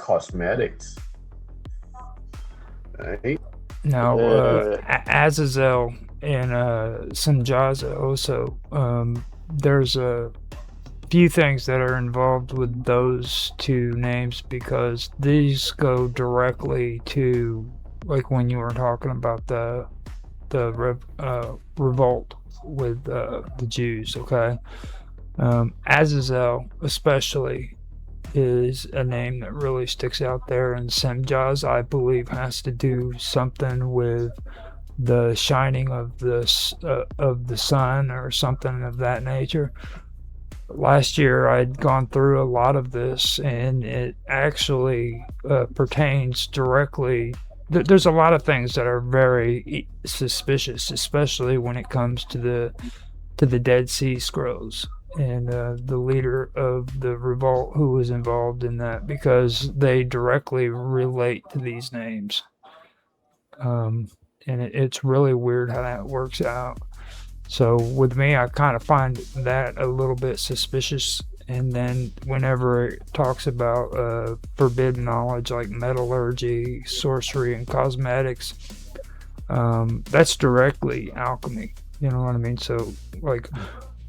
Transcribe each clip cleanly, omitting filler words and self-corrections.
cosmetics, right? Now, Uh, Azazel and Sanjaza also, there's a few things that are involved with those two names because these go directly to, like when you were talking about the revolt with the Jews. Okay, Azazel especially is a name that really sticks out there, and Semjaz I believe has to do something with the shining of the sun or something of that nature. Last year I'd gone through a lot of this, and it actually pertains directly. There's a lot of things that are very suspicious, especially when it comes to the Dead Sea Scrolls and the leader of the revolt who was involved in that, because they directly relate to these names. Um, and it's really weird how that works out. So with me, I kind of find that a little bit suspicious. And then whenever it talks about forbidden knowledge like metallurgy, sorcery, and cosmetics, that's directly alchemy. You know what I mean? So like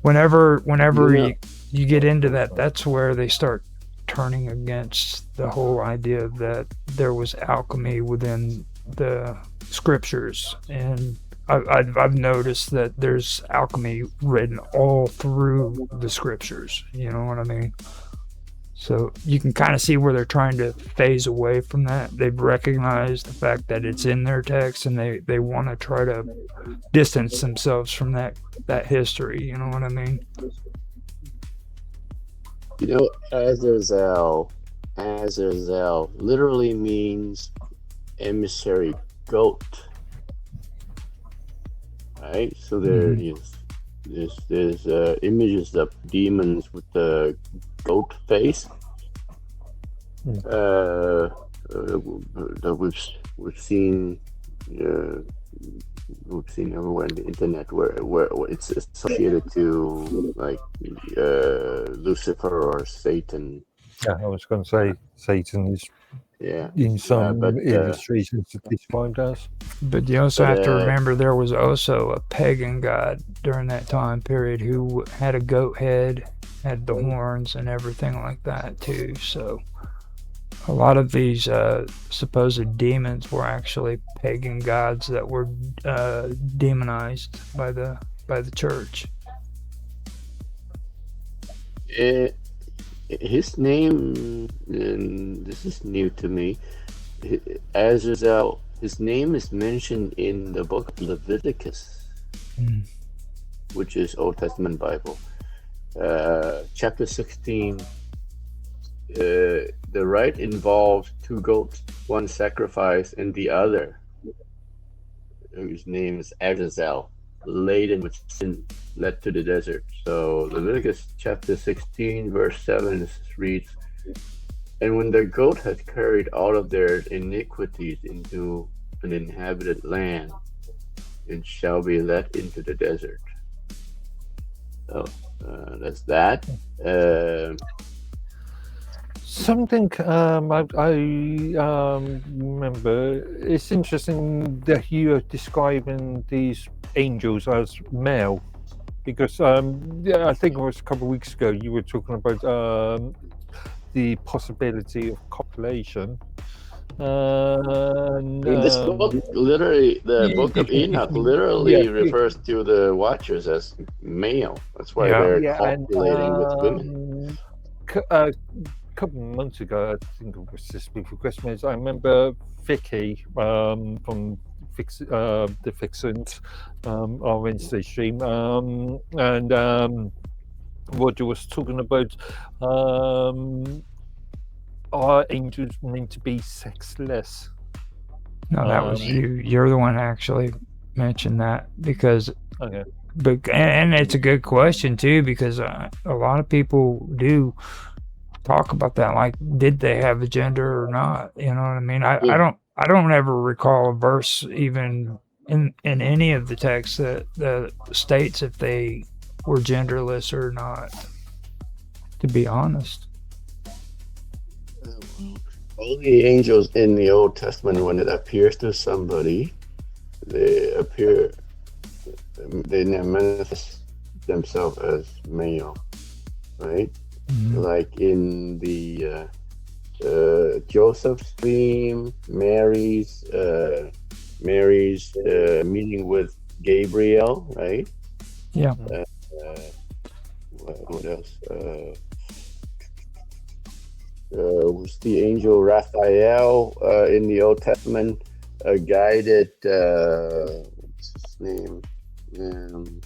whenever you know, you get into that, that's where they start turning against the whole idea that there was alchemy within the scriptures. And I've noticed that there's alchemy written all through the scriptures. You know what I mean? So you can kind of see where they're trying to phase away from that. They've recognized the fact that it's in their text, and they want to try to distance themselves from that history. You know what I mean? Azazel, Azazel literally means emissary goat, right? So there Mm-hmm. is there's images of demons with the goat face Mm. that we've seen. Uh, we've seen everywhere on the internet where it's associated to like Lucifer or Satan. Yeah, I was going to say Satan is Yeah, in some but illustrations described as. But you also but have to remember there was also a pagan god during that time period who had a goat head, had the horns, and everything like that too. So a lot of these supposed demons were actually pagan gods that were demonized by the church. uh, his name, and this is new to me, Azazel. His name is mentioned in the book of Leviticus, Mm. which is Old Testament Bible, chapter 16. The rite involves two goats, one sacrificed and the other, whose name is Azazel, laden with sin, led to the desert. So Leviticus chapter 16, verse 7 reads, "And when the goat has carried all of their iniquities into an inhabited land, it shall be led into the desert." So that's that. Something I remember. It's interesting that you are describing these angels as male, because yeah, I think it was a couple of weeks ago you were talking about the possibility of copulation. This book literally, the book of Enoch Yeah, literally refers to the watchers as male. That's why Yeah. they're yeah, and copulating with women. a couple of months ago, I think it was just before Christmas, I remember Vicky from the Fixins, our Wednesday stream, and Roger was talking about are angels meant to be sexless? No, that was you. You're the one actually mentioned that because, Okay. but and it's a good question too because a lot of people do talk about that. Like, did they have a gender or not? You know what I mean? I don't ever recall a verse even in any of the texts that states if they were genderless or not. To be honest. all the angels in the Old Testament, when it appears to somebody, they appear, they manifest themselves as male, right? Mhm. Like in the Joseph's dream, Mary's meeting with Gabriel, right? Yeah. Uh, what else? Was the angel Raphael in the Old Testament guided? What's his name? Um,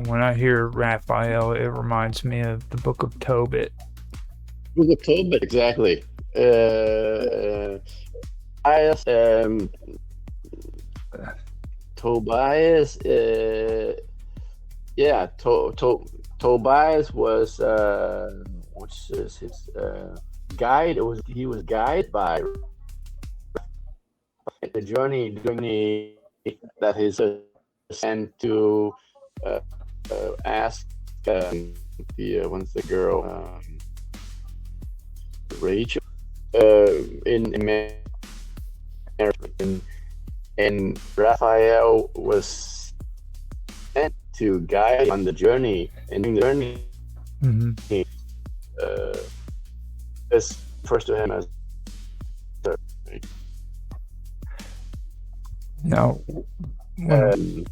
When I hear Raphael, it reminds me of the Book of Tobit. Book of Tobit, exactly. Tobias, Tobias, yeah, Tobias was what's his guide? He was guided by the journey that his sent to ask the what's the girl Rachel in America, and Raphael was sent to guide on the journey, and during the journey, Mm-hmm. this refers to him as Now, when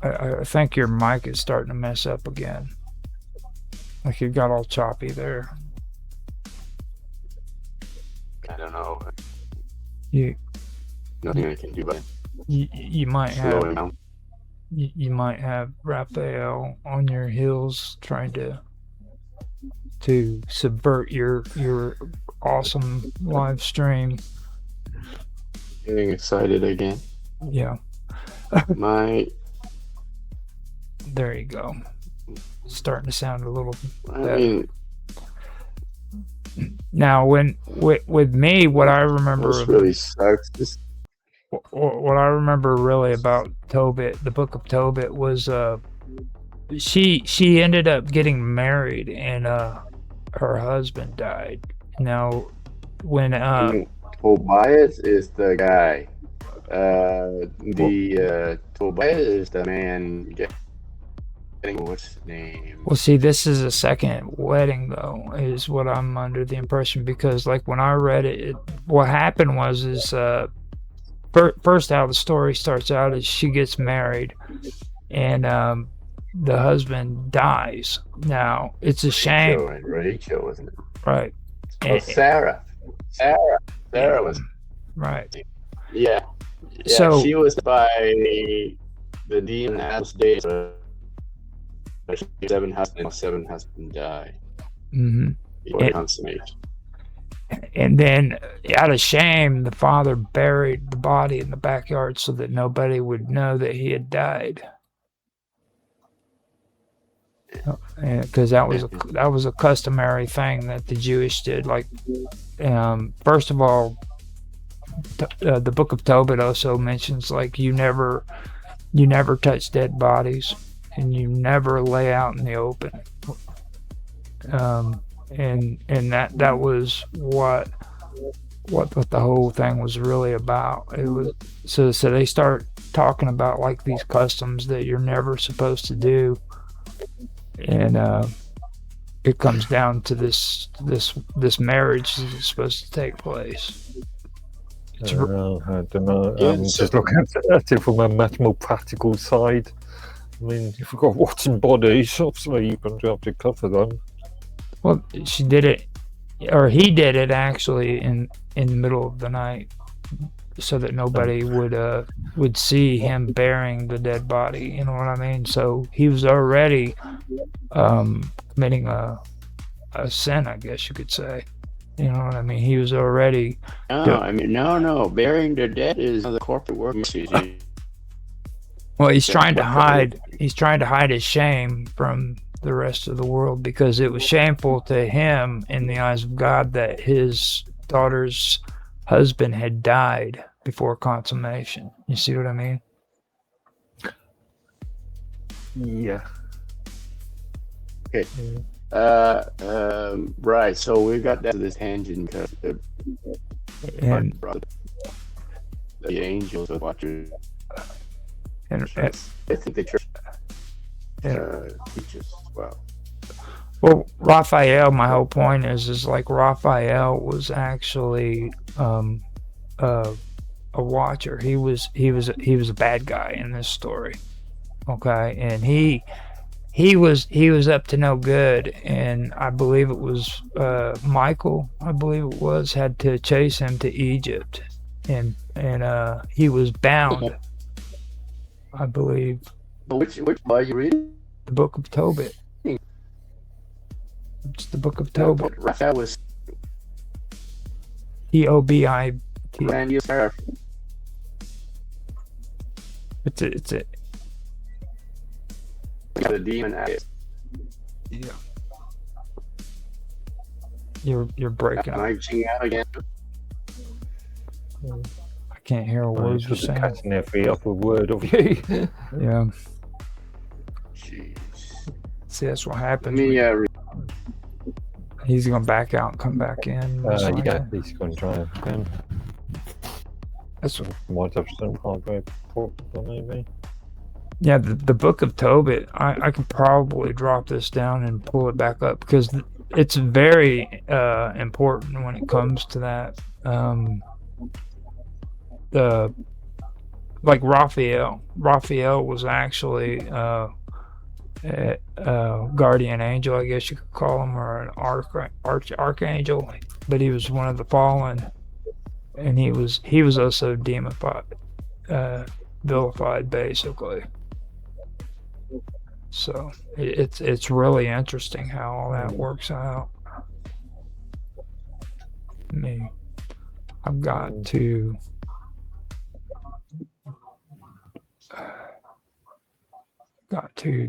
um, I think your mic is starting to mess up again. Like you got all choppy there. I don't know, You nothing I can do but you might slow have him down. you might have Raphael on your heels trying to subvert your awesome live stream. Getting excited again. Yeah, My, there you go. Starting to sound a little I better. mean, Now, when with me, what I remember this really sucks. This, what I remember really about Tobit, the Book of Tobit, was she ended up getting married and her husband died. Now, when Tobias is the guy. Tobias is the man getting what's his name? well, see, this is a second wedding though, is what I'm under the impression because like when I read it, what happened was is first how the story starts out is she gets married and the husband dies. Now it's a shame, Rachel, wasn't it? right? Oh, Sarah. Sarah Yeah, was. right. Yeah, So she was by the demon Adam's days. Seven husbands die mhm. before consummate. And then, out of shame, the father buried the body in the backyard so that nobody would know that he had died. Because that was a customary thing that the Jewish did. Like, first of all, the Book of Tobit also mentions like you never touch dead bodies and you never lay out in the open. And that was what the whole thing was really about. It was so they start talking about like these customs that you're never supposed to do, and it comes down to this marriage that's supposed to take place. I don't know. I'm just looking at it from a much more practical side. I mean, if you've got rotting bodies, obviously you're going to have to cover them. Well, she did it, or he did it actually in the middle of the night, so that nobody would see him burying the dead body. You know what I mean? So he was already committing a sin, I guess you could say. You know what I mean? He was already. No. Burying the dead is the corporate work. Well, he's trying to hide. He's trying to hide his shame from the rest of the world because it was shameful to him in the eyes of God that his daughter's husband had died, before consummation. You see what I mean? Yeah. Okay. Right. So we got down to this tangent because And the angels of watchers. and, I think the church and teaches as well. well, Raphael. My whole point is like Raphael was actually a watcher. He was a bad guy in this story. Okay, and he was up to no good, and I believe it was Michael. I believe it was had to chase him to Egypt, and he was bound. I believe Which are you reading? the Book of Tobit. It's the Book of Tobit. Raphael was Tobit. Randy Sarah. It's a The demon addict. yeah. You're breaking Am up. I reaching out again? I can't hear a word you're saying. Cutting every other word of you. Yeah. Jeez. See, that's what Let happens. me He's gonna back out and come back in. most likely. Yeah, he's going to try again. That's what, Might have some hardware problem, maybe. yeah, the Book of Tobit. I can probably drop this down and pull it back up because it's very important when it comes to that. The like Raphael. Raphael was actually a guardian angel, I guess you could call him, or an archangel, but he was one of the fallen, and he was also demonified, vilified, basically. So it's really interesting how all that works out. I've got to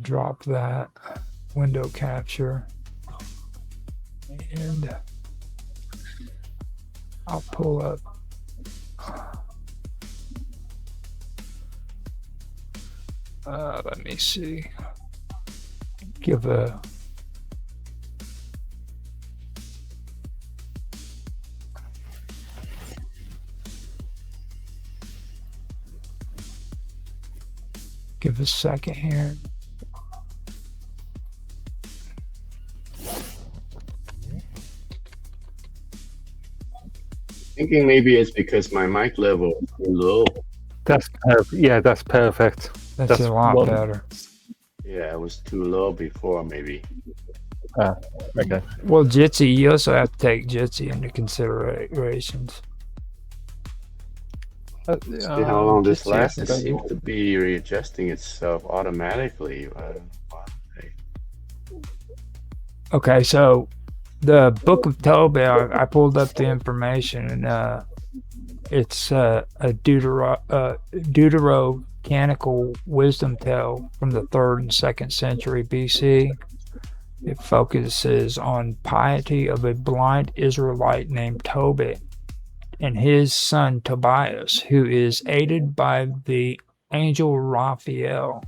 drop that window capture, and I'll pull up let me see, give a second here. thinking maybe it's because my mic level is too low. That's yeah, that's perfect. That's a lot one. better. Yeah, it was too low before, maybe. Okay. Well, Jitsi, you also have to take Jitsi into considerations. See how long this lasts. It seems to be readjusting itself automatically. Okay, so the Book of Tobit, I pulled up the information, and it's a deuterocanonical wisdom tale from the 3rd and 2nd century BC. It focuses on piety of a blind Israelite named Tobit and his son Tobias, who is aided by the angel Raphael.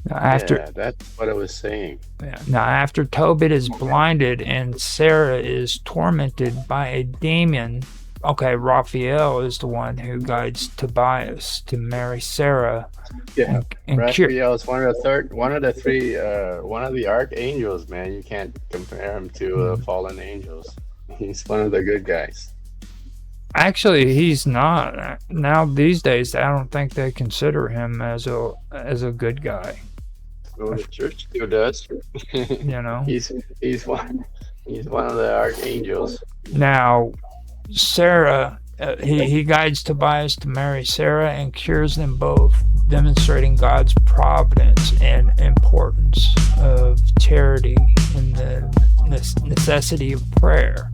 Now, that's what I was saying. Now, after Tobit is blinded and Sarah is tormented by a demon, okay, Raphael is the one who guides Tobias to marry Sarah. Yeah, and Raphael is one of the archangels, man. You can't compare him to fallen angels. He's one of the good guys. Actually, he's not. Now these days, I don't think they consider him as a good guy. Well, the church still does. You know, he's one of the archangels. Now, Sarah, he guides Tobias to marry Sarah and cures them both, demonstrating God's providence and importance of charity and the necessity of prayer.